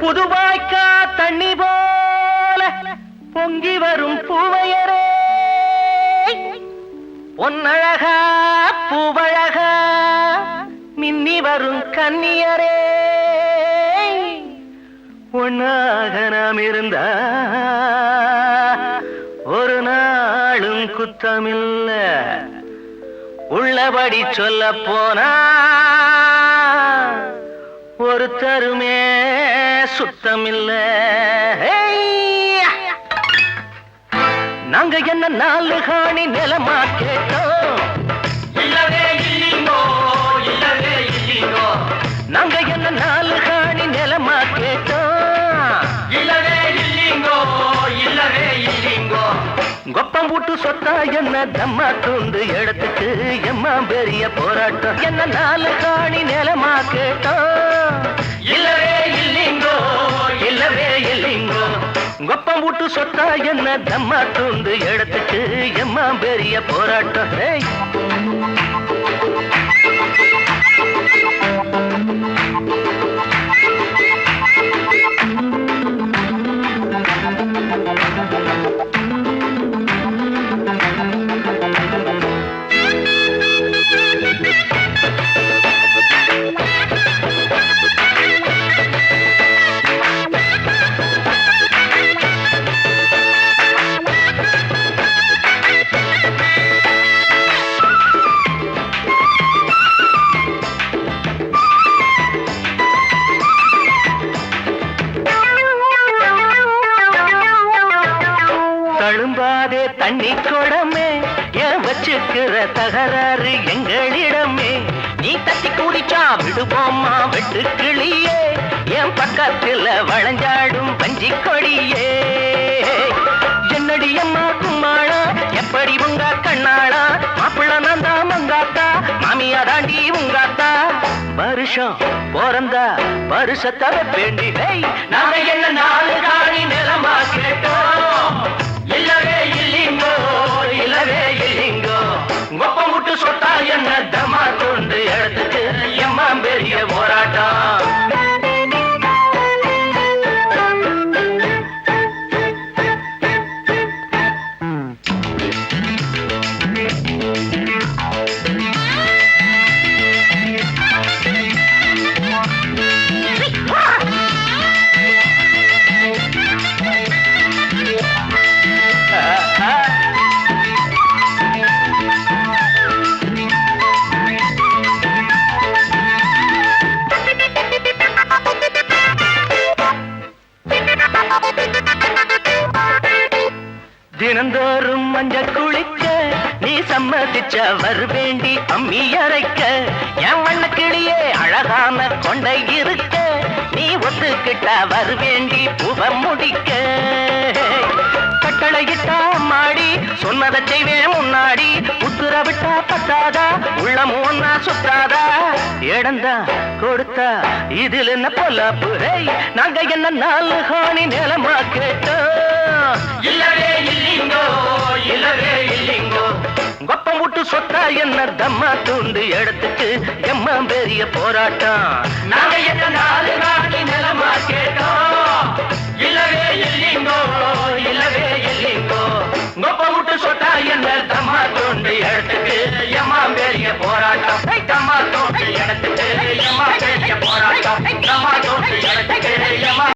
புதுவாய்க்கா தண்ணி போல பொங்கி வரும் பூவையரே, பொன்னழகா பூவழகா மின்னி வரும் கன்னியரே, ஒன்னாக நாம் இருந்தா ஒரு நாளும் குத்தமில்ல, உள்ளபடி சொல்ல போனா ஒரு தருமே சுத்தமில்ல. நாங்க என்ன நாலு காணி நிலமா கேட்டோம், இல்லவே இல்லைங்கோ இல்லவே இல்லைங்கோ. நாங்க என்ன நாலு காணி நிலமா கேட்டோம், இல்லவே இல்லைங்கோ இல்லவே இல்லைங்கோ. கொப்பம் போட்டு சொத்தா என்ன தம்மா தூண்டு இடத்துக்கு எம்மா பெரிய போராட்டம். என்ன நாலு காணி நிலமா கேட்டோம், இல்லவே இல்லைங்கோ இல்லவே இல்லைங்கோ. கொப்பம் போட்டு சொத்தா என்ன தம்மா தூண்டு இடத்துக்கு எம்மா பெரிய போராட்டம். தழும்பாதே தண்ணி கொடமே, ஏன் வச்சுக்கிற தகராறு எங்களிடமே. நீ தட்டி குடிச்சா விடுவோமா வெட்டு கிளியே, என் பக்கத்தில் வளைஞ்சாடும் பஞ்சி கொடியே. என்னடி அம்மா கும்மாளா எப்படி உங்க கண்ணாளா, மாப்பிள்ள நந்தா மங்காத்தா மாமியா தாண்டி உங்காத்தா. வருஷம் பிறந்தா வருஷத்தை வேண்டி நாங்க என்ன நாலு காணி நிலமா கேட்டோம், இல்லவே இல்லைங்கோ இல்லவே இல்லைங்கோ. கொப்பம் விட்டு சொத்தா என்ன தமா கொண்டு இடத்துக்கு எம்மா பெரிய போராட்டம். தினந்தோறும் மஞ்ச குளிக்க நீ சம்மதிச்ச வருவேண்டி அம்மி அரைக்க. என் வண்ண கிளியே அழகான கொண்டை இருக்க, நீ ஒத்துக்கிட்ட வருவேண்டி புவ முடிக்க. கட்டளையிட்டா மாடி சொன்னதை செய்வேன் முன்னாடி, உத்துர விட்டா பத்தாதா உள்ளமும் ஒன்னா சுத்தாதா. இடந்தா கொடுத்தா இதில் என்ன பொல்லாப்பு, நாங்க என்ன நாலு காணி நிலமா கேட்டோம், இல்லவே இல்லைங்கோ இல்லவே இல்லைங்கோ. கொப்பம் விட்டு சொத்தா என்ன தம்மா தூண்டு இடத்துக்கு எம்மா பெரிய போராட்டம். நாங்க என்ன நாலு காணி